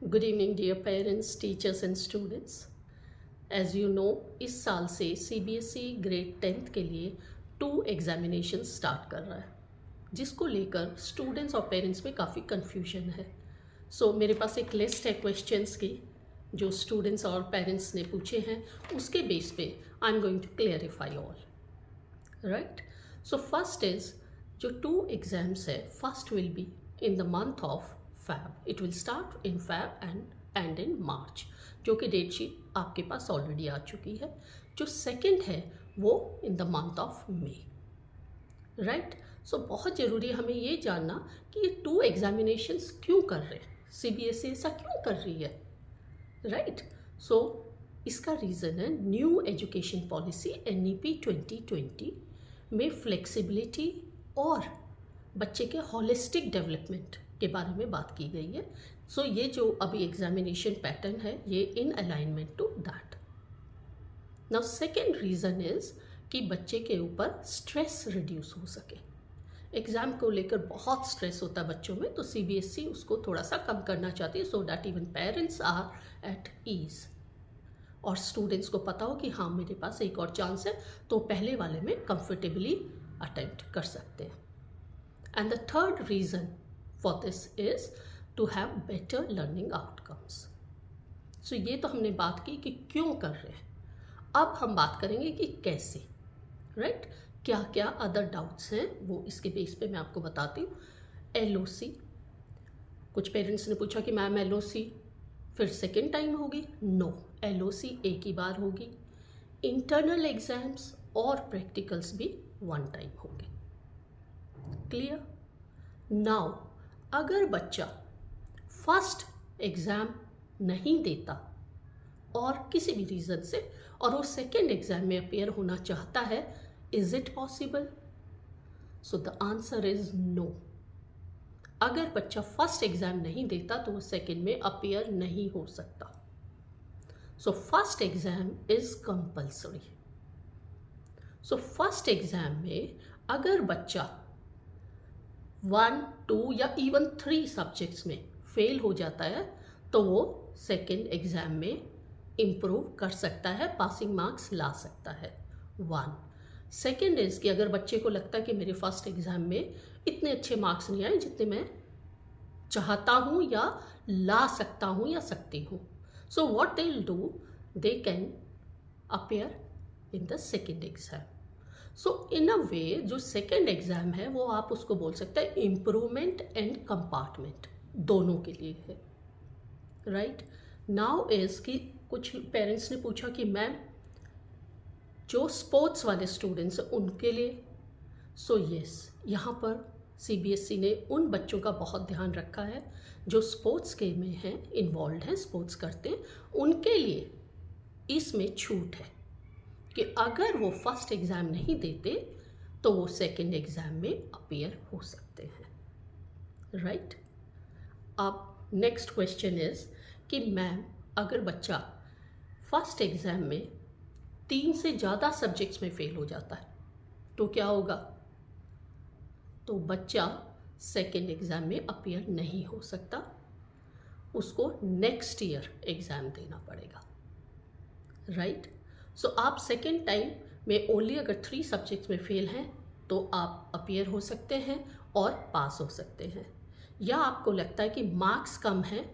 Good evening dear parents, teachers and students. As you know, इस साल से CBSE grade 10th के लिए 2 एग्जामिनेशन स्टार्ट कर रहा है, जिसको लेकर स्टूडेंट्स और पेरेंट्स में काफ़ी कन्फ्यूजन है। सो मेरे पास एक लिस्ट है क्वेश्चंस की जो स्टूडेंट्स और पेरेंट्स ने पूछे हैं। उसके बेस पे I am going to clarify all right. So first is जो 2 एग्जाम्स है, first will be in the month of Fab. It will start in Fab and end in March, जो कि डेट शीट आपके पास already आ चुकी है। जो second है वो in the month of May, right. So बहुत ज़रूरी है हमें ये जानना कि ये 2 एग्जामिनेशंस क्यों कर रहे हैं, सीबीएसई ऐसा क्यों कर रही है, राइट। सो इसका रीज़न है न्यू एजुकेशन पॉलिसी NEP 2020 में फ्लेक्सिबिलिटी और बच्चे के होलिस्टिक डेवलपमेंट के बारे में बात की गई है। सो ये जो अभी एग्जामिनेशन पैटर्न है ये in alignment to that. Now second reason is कि बच्चे के ऊपर स्ट्रेस रिड्यूस हो सके। एग्ज़ाम को लेकर बहुत स्ट्रेस होता है बच्चों में, तो सीबीएसई उसको थोड़ा सा कम करना चाहती है, so that even parents are at ease और स्टूडेंट्स को पता हो कि हाँ मेरे पास एक और चांस है, तो पहले वाले में कंफर्टेबली अटेम्प्ट कर सकते हैं। And the third reason for this is to have better learning outcomes. So ये तो हमने बात की कि क्यों कर रहे हैं। अब हम बात करेंगे कि कैसे, राइट। क्या क्या अदर डाउट्स हैं वो इसके बेस पे मैं आपको बताती हूँ। LOC, कुछ पेरेंट्स ने पूछा कि मैम LOC फिर सेकेंड टाइम होगी। नो, LOC एक ही बार होगी। इंटरनल एग्जाम्स और प्रैक्टिकल्स भी 1 टाइम होंगे। क्लियर। नाउ अगर बच्चा फर्स्ट एग्ज़ाम नहीं देता और किसी भी रीज़न से और वो सेकेंड एग्ज़ाम में अपेयर होना चाहता है, is it possible? So the answer is no. अगर बच्चा फर्स्ट एग्ज़ाम नहीं देता तो वो सेकेंड में अपेयर नहीं हो सकता। So first exam is compulsory. So first exam में अगर बच्चा 1, 2 या इवन 3 सब्जेक्ट्स में फेल हो जाता है तो वो सेकेंड एग्ज़ाम में इम्प्रूव कर सकता है, पासिंग मार्क्स ला सकता है। 1 सेकेंड इज़ कि अगर बच्चे को लगता है कि मेरे फर्स्ट एग्ज़ाम में इतने अच्छे मार्क्स नहीं आए जितने मैं चाहता हूँ या ला सकता हूँ या सकती हूँ, so what they will do, they can appear in the second exam. So in a way जो सेकेंड एग्ज़ाम है वो आप उसको बोल सकते हैं इम्प्रूवमेंट एंड कंपार्टमेंट, दोनों के लिए है, राइट। नाउ इज़ कि कुछ पेरेंट्स ने पूछा कि मैम जो स्पोर्ट्स वाले स्टूडेंट्स हैं उनके लिए, सो यस, यहाँ पर सीबीएसई ने उन बच्चों का बहुत ध्यान रखा है जो स्पोर्ट्स के में हैं, इन्वॉल्व हैं, स्पोर्ट्स करते हैं, उनके लिए इसमें छूट है कि अगर वो फर्स्ट एग्ज़ाम नहीं देते तो वो सेकेंड एग्ज़ाम में अपेयर हो सकते हैं, राइट। अब नेक्स्ट क्वेश्चन इज़ कि मैम अगर बच्चा फर्स्ट एग्ज़ाम में 3 से ज़्यादा सब्जेक्ट्स में फेल हो जाता है तो क्या होगा? तो बच्चा सेकेंड एग्ज़ाम में अपेयर नहीं हो सकता, उसको नेक्स्ट ईयर एग्ज़ाम देना पड़ेगा, राइट। सो आप सेकेंड टाइम में ओनली अगर 3 सब्जेक्ट्स में फेल हैं तो आप अपेयर हो सकते हैं और पास हो सकते हैं। या आपको लगता है कि मार्क्स कम हैं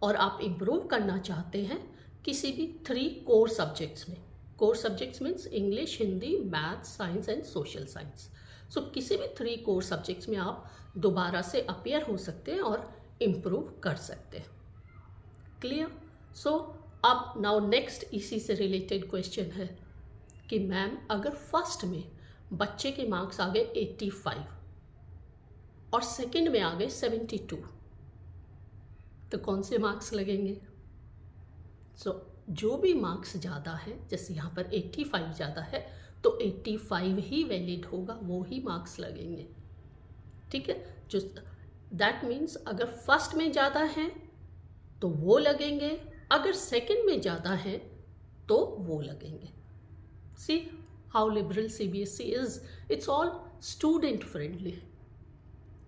और आप इम्प्रूव करना चाहते हैं किसी भी 3 कोर सब्जेक्ट्स में। Core subjects means English, Hindi, math, science and social science. So किसी भी 3 कोर सब्जेक्ट्स में आप दोबारा से अपेयर हो सकते हैं और इम्प्रूव कर सकते हैं। क्लियर। सो अब नाउ नेक्स्ट इसी से रिलेटेड क्वेश्चन है कि मैम अगर फर्स्ट में बच्चे के मार्क्स आ गए 85 और सेकंड में आ गए 72 तो कौन से मार्क्स लगेंगे? सो जो भी मार्क्स ज़्यादा है, जैसे यहाँ पर 85 ज़्यादा है तो 85 ही वैलिड होगा, वो ही मार्क्स लगेंगे, ठीक है। जो दैट मीन्स अगर फर्स्ट में ज़्यादा है तो वो लगेंगे, अगर सेकंड में ज़्यादा है तो वो लगेंगे। See how liberal CBSE is, it's all student friendly,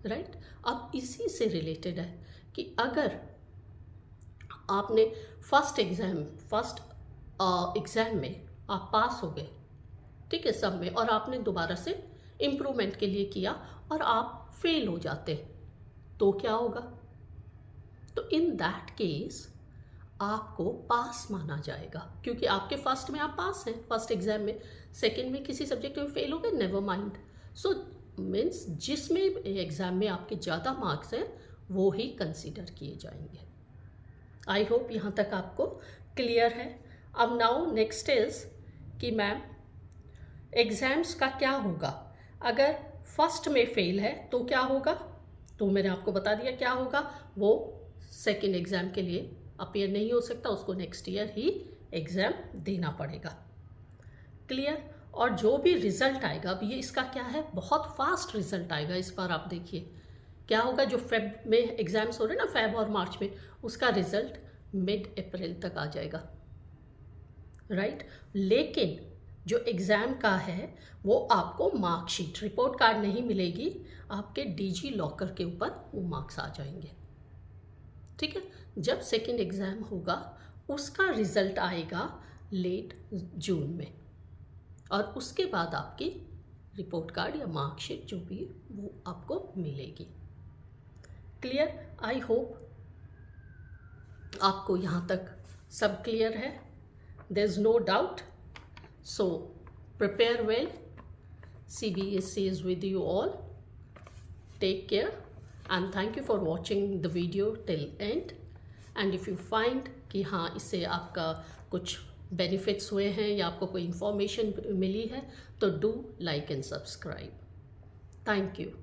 right. अब इसी से रिलेटेड है कि अगर आपने फर्स्ट एग्ज़ाम में आप पास हो गए, ठीक है, सब में, और आपने दोबारा से इम्प्रूवमेंट के लिए किया और आप फेल हो जाते, तो क्या होगा? तो इन दैट केस आपको पास माना जाएगा, क्योंकि आपके फर्स्ट में आप पास हैं, फर्स्ट एग्जाम में, सेकंड में किसी सब्जेक्ट में फेल हो गए, नेवर माइंड। सो मीन्स जिसमें एग्जाम में आपके ज़्यादा मार्क्स हैं वो ही कंसीडर किए जाएंगे। आई होप यहाँ तक आपको क्लियर है। अब नाउ नेक्स्ट इज कि मैम एग्ज़ाम्स का क्या होगा अगर फर्स्ट में फेल है, तो क्या होगा? तो मैंने आपको बता दिया क्या होगा, वो सेकेंड एग्ज़ाम के लिए अपीयर नहीं हो सकता, उसको नेक्स्ट ईयर ही एग्ज़ाम देना पड़ेगा। क्लियर? और जो भी रिज़ल्ट आएगा, अब ये इसका क्या है, बहुत फास्ट रिज़ल्ट आएगा इस बार। आप देखिए क्या होगा, जो फेब में एग्ज़ाम्स हो रहे हैं ना, फेब और मार्च में, उसका रिज़ल्ट मिड अप्रैल तक आ जाएगा, राइट? लेकिन जो एग्ज़ाम का है वो आपको मार्कशीट, रिपोर्ट कार्ड नहीं मिलेगी, आपके डिजी लॉकर के ऊपर वो मार्क्स आ जाएंगे, ठीक है? जब सेकेंड एग्ज़ाम होगा उसका रिज़ल्ट आएगा लेट जून में, और उसके बाद आपकी रिपोर्ट कार्ड या मार्कशीट जो भी वो आपको मिलेगी। क्लियर? आई होप आपको यहाँ तक सब क्लियर है, there is no doubt. So prepare well. CBSE is with you all. Take care and thank you for watching the video till end. And if you find कि हाँ इससे आपका कुछ benefits हुए हैं या आपको कोई information मिली है, तो do like and subscribe. Thank you.